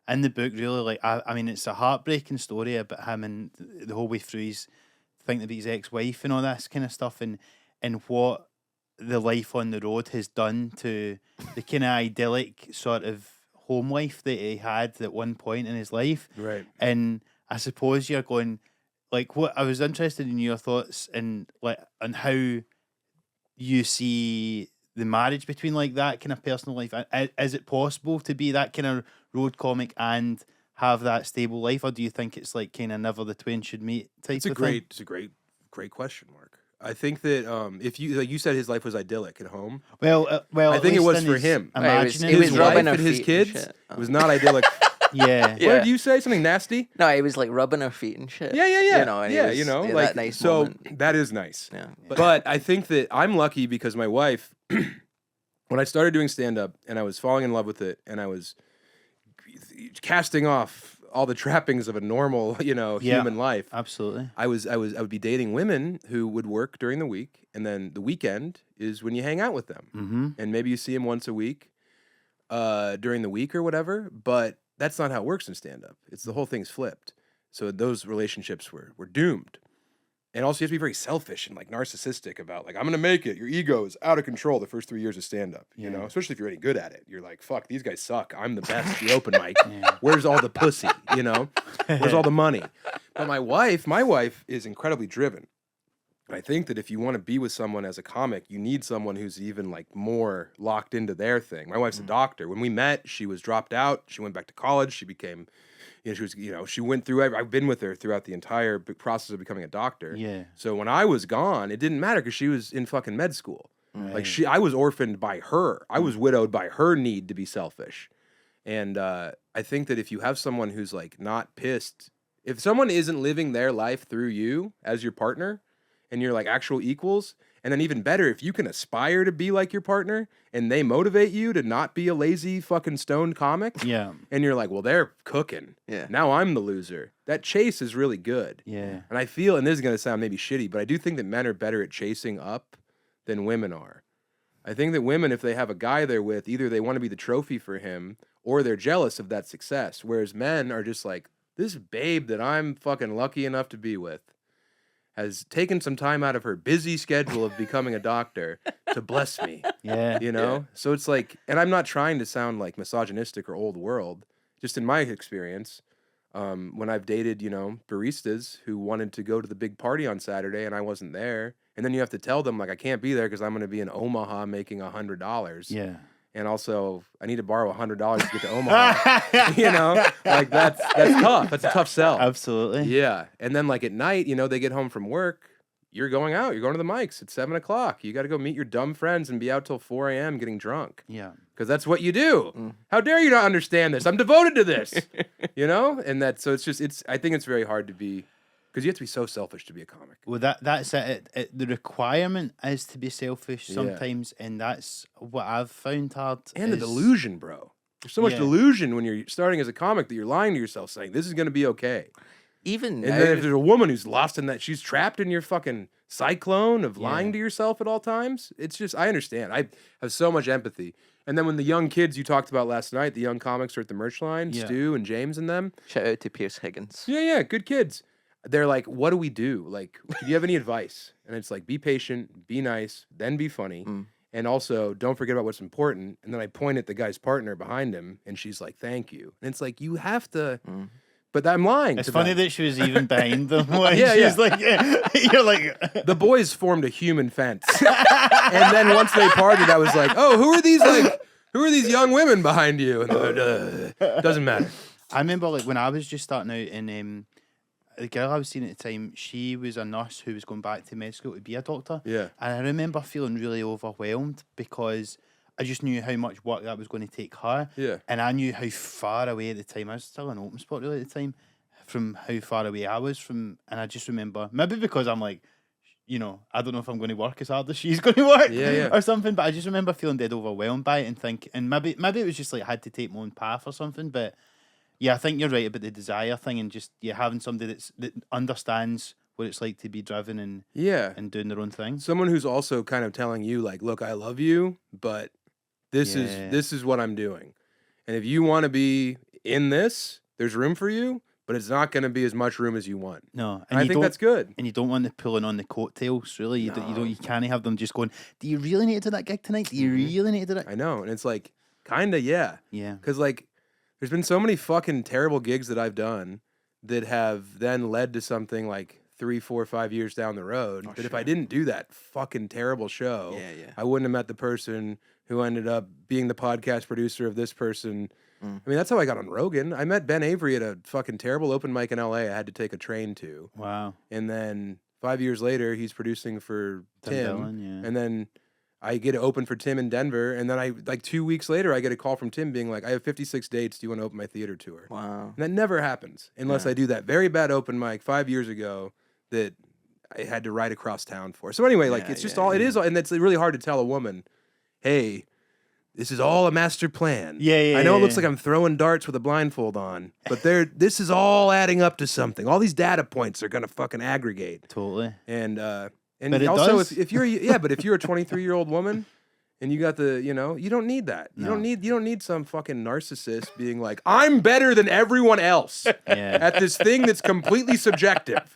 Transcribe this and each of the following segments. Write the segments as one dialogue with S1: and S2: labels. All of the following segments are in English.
S1: in the book, really, like, I mean, it's a heartbreaking story about him and the whole way through he's thinking about his ex-wife and all this kind of stuff, and what the life on the road has done to the kind of idyllic sort of home life that he had at one point in his life.
S2: Right.
S1: And I suppose you're going, like, what I was interested in your thoughts and like on how you see the marriage between like that kind of personal life. Is it possible to be that kind of road comic and have that stable life, or do you think it's like kind of never the twain should meet type
S2: It's
S1: of thing?
S2: it's a great question, Mark. I think that if you like you said his life was idyllic at home.
S1: Well,
S2: I
S1: at
S2: think it
S1: least
S2: was
S1: in
S2: for
S1: his
S2: him.
S1: imagining
S3: It was
S2: His
S3: rubbing
S2: wife
S3: her
S2: and his
S3: feet and
S2: kids
S3: shit. Oh.
S2: was not idyllic.
S1: yeah.
S3: Yeah.
S2: What did you say? Something nasty?
S3: No, he was like rubbing her feet and shit.
S2: Yeah.
S3: You know, and
S2: yeah,
S3: he was,
S2: like
S3: that nice
S2: so
S3: moment.
S2: that is nice.
S3: Yeah.
S2: But I think that I'm lucky because my wife, when I started doing stand up and I was falling in love with it and I was casting off all the trappings of a normal,
S1: Yeah.
S2: human life.
S1: Absolutely.
S2: I would be dating women who would work during the week, and then the weekend is when you hang out with them,
S1: Mm-hmm.
S2: and maybe you see them once a week, during the week or whatever. But that's not how it works in stand up. It's the whole thing's flipped. So those relationships were doomed. And also, you have to be very selfish and like narcissistic about like, I'm gonna make it. Your ego is out of control the first 3 years of stand up, you know, especially if you're any good at it. You're like, fuck, these guys suck. I'm the best at the open mic. Where's all the pussy? Where's all the money? But my wife is incredibly driven. I think that if you want to be with someone as a comic, you need someone who's even like more locked into their thing. My wife's a doctor. When we met, she was dropped out. She went back to college. She became, she went through. I've been with her throughout the entire process of becoming a doctor.
S1: Yeah.
S2: So when I was gone, it didn't matter because she was in fucking med school. Like I was orphaned by her. I was widowed by her need to be selfish. And I think that if you have someone who's like not pissed, if someone isn't living their life through you as your partner, and you're like actual equals, and then even better, if you can aspire to be like your partner and they motivate you to not be a lazy fucking stoned comic,
S1: Yeah.
S2: and you're like, well, they're cooking.
S3: Yeah.
S2: Now I'm the loser. That chase is really good.
S1: Yeah.
S2: And I feel, and this is going to sound maybe shitty, but I do think that men are better at chasing up than women are. I think that women, if they have a guy they're with, either they want to be the trophy for him or they're jealous of that success. Whereas men are just like, this babe that I'm fucking lucky enough to be with has taken some time out of her busy schedule of becoming a doctor to bless me.
S1: Yeah.
S2: So it's like, and I'm not trying to sound like misogynistic or old world, just in my experience, when I've dated, baristas who wanted to go to the big party on Saturday and I wasn't there. And then you have to tell them like, I can't be there because I'm going to be in Omaha making $100.
S1: Yeah.
S2: And also, I need to borrow $100 to get to Omaha. Like that's tough. That's a tough sell.
S1: Absolutely.
S2: Yeah. And then like at night, they get home from work. You're going out. You're going to the mics at 7 o'clock. You got to go meet your dumb friends and be out till 4 a.m. getting drunk.
S1: Yeah.
S2: Because that's what you do. How dare you not understand this? I'm devoted to this. And so I think it's very hard to be, because you have to be so selfish to be a comic.
S1: Well, that's it. The requirement is to be selfish sometimes, and that's what I've found hard.
S2: And the delusion, bro. There's so much delusion when you're starting as a comic that you're lying to yourself saying, this is going to be okay.
S3: Even
S2: And then if there's a woman who's lost in that, she's trapped in your fucking cyclone of lying to yourself at all times. It's just, I understand. I have so much empathy. And then when the young kids you talked about last night, the young comics are at the merch line, Stu and James and them.
S3: shout out to Pierce Higgins.
S2: Yeah, good kids. They're like, what do we do? Like, do you have any advice? And it's like, be patient, be nice, then be funny. And also, don't forget about what's important. And then I point at the guy's partner behind him, and she's like, thank you. And it's like, you have to... But I'm lying.
S1: It's funny that she was even behind them. Like,
S2: Yeah.
S1: she's like, you're like,
S2: The boys formed a human fence. And then once they parted, I was like, oh, who are these young women behind you? And they're like, doesn't matter.
S1: I remember like when I was just starting out in the girl I was seeing at the time, she was a nurse who was going back to med school to be a doctor.
S2: Yeah.
S1: And I remember feeling really overwhelmed because I just knew how much work that was going to take her.
S2: Yeah.
S1: And I knew how far away at the time, I was still in open spot really at the time, from how far away I was from, and I just remember, maybe because I'm like, I don't know if I'm going to work as hard as she's going to work or something, but I just remember feeling dead overwhelmed by it and maybe it was just like I had to take my own path or something, but yeah, I think you're right about the desire thing and just having somebody that understands what it's like to be driven and doing their own thing.
S2: Someone who's also kind of telling you like, look, I love you, but this is what I'm doing. And if you want to be in this, there's room for you, but it's not going to be as much room as you want.
S1: No,
S2: and I think that's good.
S1: And you don't want them pulling on the coattails, really. You don't. You can't have them just going, do you really need to do that gig tonight? Do you really need to do that?
S2: I know. And it's like, kind of, yeah.
S1: Yeah.
S2: Because, like, there's been so many fucking terrible gigs that I've done that have then led to something like 3, 4, 5 years down the road. If I didn't do that fucking terrible show, I wouldn't have met the person who ended up being the podcast producer of this person. I mean, that's how I got on Rogan. I met Ben Avery at a fucking terrible open mic in LA I had to take a train to.
S1: Wow.
S2: And then 5 years later, he's producing for Tim.
S1: Dillon,
S2: And then I get to open for Tim in Denver. And then 2 weeks later, I get a call from Tim being like, I have 56 dates. Do you want to open my theater tour?
S3: Wow.
S2: And that never happens unless I do that very bad open mic 5 years ago that I had to ride across town for. So anyway, it's just all, it is, and it's really hard to tell a woman, hey, this is all a master plan. I know it looks like I'm throwing darts with a blindfold on, but this is all adding up to something. All these data points are gonna fucking aggregate.
S1: Totally.
S2: And
S1: but
S2: also if you're but if you're a 23-year-old woman and you got the, you don't need that. You don't need some fucking narcissist being like, I'm better than everyone else at this thing that's completely subjective.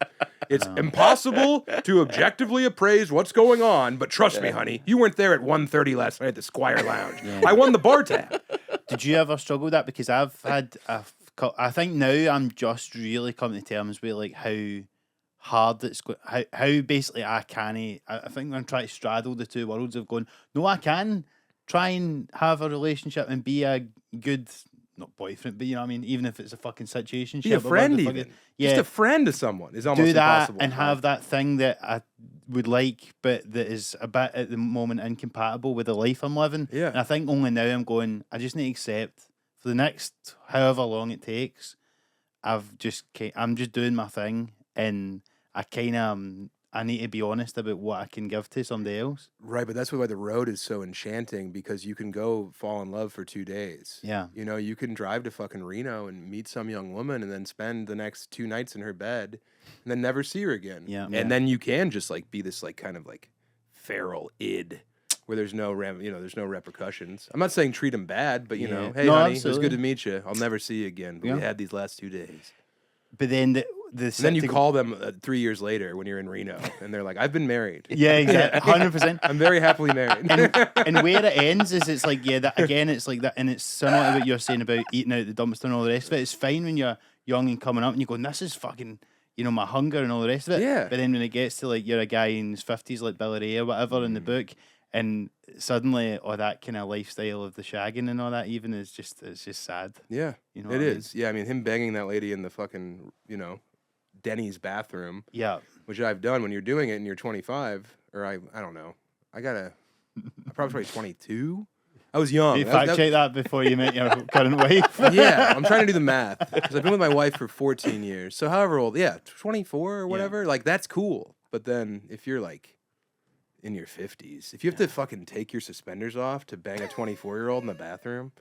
S2: It's impossible to objectively appraise what's going on, but trust me, honey, you weren't there at 1:30 last night at the Squire Lounge. I won the bar tab.
S1: Did you ever struggle with that? Because I've had, I think now I'm just really coming to terms with like how hard it's going, how basically I think I'm trying to straddle the two worlds of going, no, I can try and have a relationship and be a good, not boyfriend, but you know what I mean, even if it's a fucking situation.
S2: Be a friend even. Just a friend to someone is almost impossible.
S1: And have that thing that I would like, but that is a bit at the moment incompatible with the life I'm living.
S2: Yeah.
S1: And I think only now I'm going, I just need to accept for the next however long it takes, I'm just doing my thing, and I need to be honest about what I can give to somebody else.
S2: Right, but that's why the road is so enchanting, because you can go fall in love for 2 days.
S1: Yeah.
S2: You can drive to fucking Reno and meet some young woman and then spend the next 2 nights in her bed and then never see her again.
S1: Yeah.
S2: And then you can just like be this like kind of like feral id where there's no there's no repercussions. I'm not saying treat them bad, but hey, honey,
S1: absolutely.
S2: it was good to meet you. I'll never see you again, but we had these last 2 days.
S1: But then
S2: then you call them 3 years later when you're in Reno, and they're like, "I've been married."
S1: Yeah, exactly, 100%.
S2: I'm very happily married.
S1: and where it ends is it's like that again. It's like that, and it's similar to what you're saying about eating out the dumpster and all the rest of it. It's fine when you're young and coming up, and you go, "This is fucking." My hunger and all the rest of it.
S2: Yeah.
S1: But then when it gets to like you're a guy in his 50s, like Billy Ray or whatever in the book, and suddenly all that kind of lifestyle of the shagging and all that even is just, it's just sad.
S2: Yeah, it is. Yeah, I mean, him banging that lady in the fucking, Denny's bathroom.
S1: Yeah.
S2: Which I've done when you're doing it and you're 25, or I don't know. I'm probably 22. I was young.
S1: You fact check that before you met your current wife.
S2: Yeah, I'm trying to do the math, because I've been with my wife for 14 years. So however old, 24 or whatever, like that's cool. But then if you're like in your 50s, if you have to fucking take your suspenders off to bang a 24-year-old in the bathroom,